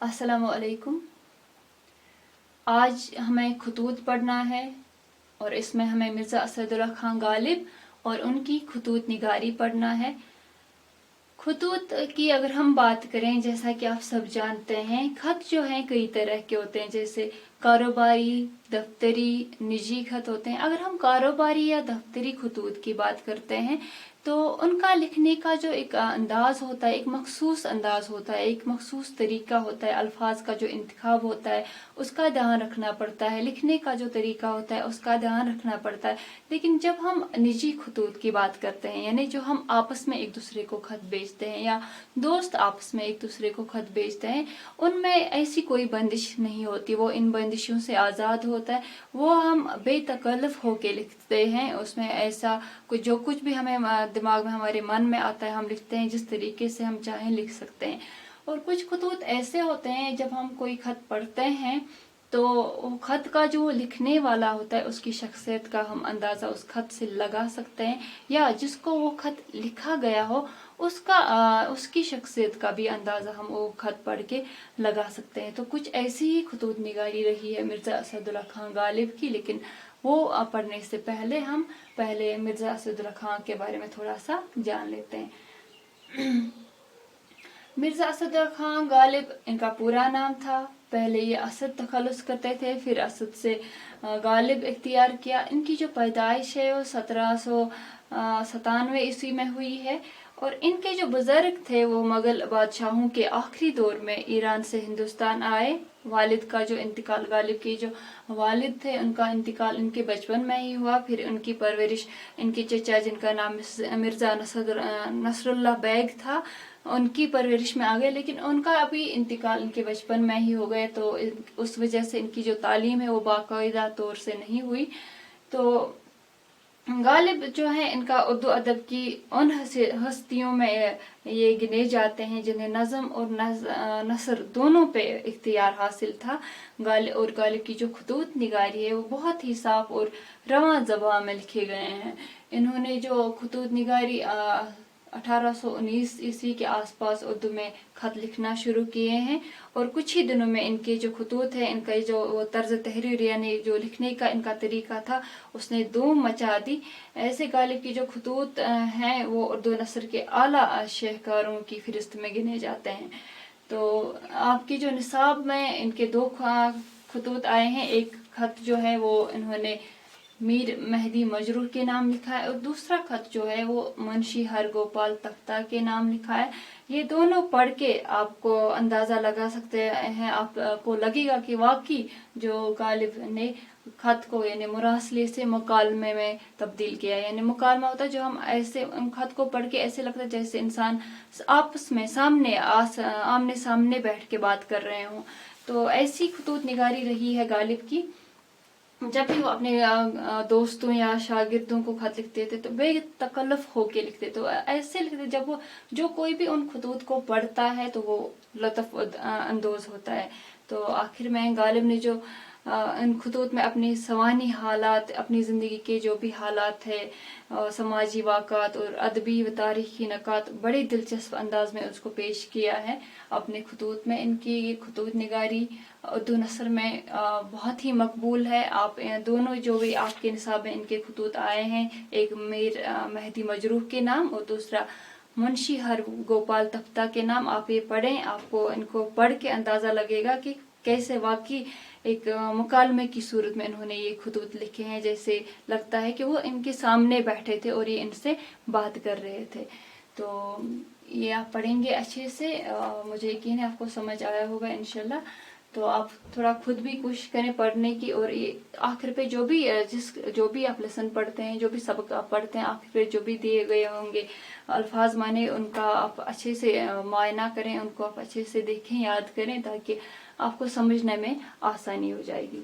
अस्सलाम वालेकुम। आज हमें खतूत पढ़ना है और इसमें हमें मिर्ज़ा असदुल्ला खान गालिब और उनकी खतूत निगारी पढ़ना है। खतूत की अगर हम बात करें, जैसा कि आप सब जानते हैं, खत जो हैं कई तरह के होते हैं, जैसे कारोबारी, दफ्तरी, निजी खत होते हैं। अगर हम कारोबारी या दफ्तरी खतूत की बात करते हैं तो उनका लिखने का जो एक अंदाज होता है, एक मखसूस अंदाज होता है, एक मखसूस तरीका होता है। अल्फाज का जो इंतखाब होता है उसका ध्यान रखना पड़ता है, लिखने का जो तरीका होता है उसका ध्यान रखना पड़ता है। लेकिन जब हम निजी खतूत की बात करते हैं, यानी जो हम आपस में एक दूसरे को खत भेजते हैं या दोस्त आपस में एक दूसरे को खत भेजते हैं, उनमें ऐसी कोई बंदिश नहीं होती, वो इन बंदिशों से आज़ाद होता है। वो हम बेतकल्लुफ़ होके लिखते हैं, उसमें ऐसा जो कुछ भी हमें दिमाग में हमारे मन में आता है हम लिखते हैं, जिस तरीके से हम चाहें लिख सकते हैं। और कुछ खतूत ऐसे होते हैं जब हम कोई खत पढ़ते हैं तो खत का जो लिखने वाला होता है उसकी शख्सियत का हम अंदाजा उस खत से लगा सकते हैं, या जिसको वो खत लिखा गया हो उसकी शख्सियत का भी अंदाजा हम वो खत पढ़ के लगा सकते हैं। तो कुछ ऐसी ही खतूत निगारी रही है मिर्ज़ा असदुल्ला खान गालिब की, लेकिन वो पढ़ने से पहले हम मिर्ज़ा असदुल्ला खान के बारे में थोड़ा सा जान लेते हैं। मिर्ज़ा असदुल्ला खान गालिब इनका पूरा नाम था। पहले ये असद तखल्लुस करते थे, फिर असद से गालिब इख्तियार किया। इनकी जो पैदाइश है वो 1797 ईस्वी में हुई है। और इनके जो बुजुर्ग थे वो मुगल बादशाहों के आखिरी दौर में ईरान से हिंदुस्तान आए। वालिद का जो इंतकाल, गालिब के जो वालिद थे उनका इंतकाल इनके बचपन में ही हुआ। फिर उनकी परवरिश इनके चचा, जिनका नाम मिर्ज़ा नसरुल्लाह बेग था, उनकी परवरिश में आ गए। लेकिन उनका अभी इंतकाल इनके बचपन में ही हो गए, तो उस वजह से इनकी जो तालीम है वो बाकायदा तौर से नहीं हुई। तो गालिब जो है इनका उर्दू अदब की उन हस्तियों में ये गिने जाते हैं जिन्हें नज़म और नसर दोनों पे इख्तियार हासिल था। गालिब की जो खतूत निगारी है वो बहुत ही साफ और रवां ज़बान में लिखे गए हैं। इन्होंने जो खतूत निगारी 1819 ईस्वी के आसपास उर्दू में खत लिखना शुरू किए हैं, और कुछ ही दिनों में इनके जो खतूत है, इनका जो वो तर्ज तहरीर यानी जो लिखने का इनका तरीका था, उसने धूम मचा दी। ऐसे गालिब की जो खतूत हैं वो उर्दू नसर के आला शाहकारों की फहरिस्त में गिने जाते हैं। तो आपकी जो निसाब में इनके दो खतूत आए हैं। एक खत जो है वो इन्होंने मीर मेहदी मजरूह के नाम लिखा है, और दूसरा खत जो है वो मुंशी हरगोपाल तख्ता के नाम लिखा है। ये दोनों पढ़ के आपको अंदाजा लगा सकते हैं, आपको लगेगा कि वाकई जो गालिब ने खत को यानी मुरासले से मुकालमे में तब्दील किया। यानी मुकालमा होता है जो हम ऐसे खत को पढ़ के ऐसे लगता है जैसे इंसान आपस में आमने सामने बैठ के बात कर रहे हों। तो ऐसी खतूत निगारी रही है गालिब की। जब भी वो अपने दोस्तों या शागिर्दों को खत लिखते थे तो बेतकल्लुफ़ होके लिखते, तो ऐसे लिखते जब वो जो कोई भी उन खतूत को पढ़ता है तो वो लुत्फ़ अंदोज होता है। तो आखिर में गालिब ने जो इन खतूत में अपनी सवानी हालात, अपनी ज़िंदगी के जो भी हालात है, समाजी वाक़ात और अदबी व तारीख़ी नकात बड़े दिलचस्प अंदाज में उसको पेश किया है अपने खतूत में। इनकी ये खतूत निगारी उर्दू नसर में बहुत ही मकबूल है। आप दोनों जो भी आपके निसाब में इनके खतूत आए हैं, एक मीर मेहदी मजरूह के नाम और दूसरा मुंशी हरगोपाल तख्ता के नाम, आप ये पढ़ें। आपको इनको पढ़ के अंदाज़ा लगेगा कि कैसे वाकई एक मुकालमे की सूरत में इन्होंने ये खतूत लिखे हैं, जैसे लगता है कि वो इनके सामने बैठे थे और ये इनसे बात कर रहे थे। तो ये आप पढ़ेंगे अच्छे से, मुझे यकीन है आपको समझ आया होगा इंशाल्लाह। तो आप थोड़ा खुद भी कोशिश करें पढ़ने की, और ये आखिर पे जो भी आप लेसन पढ़ते हैं, जो भी सबक आप पढ़ते हैं, आखिर पे जो भी दिए गए होंगे अल्फाज माने, उनका आप अच्छे से मायना करें, उनको आप अच्छे से देखें, याद करें, ताकि आपको समझने में आसानी हो जाएगी।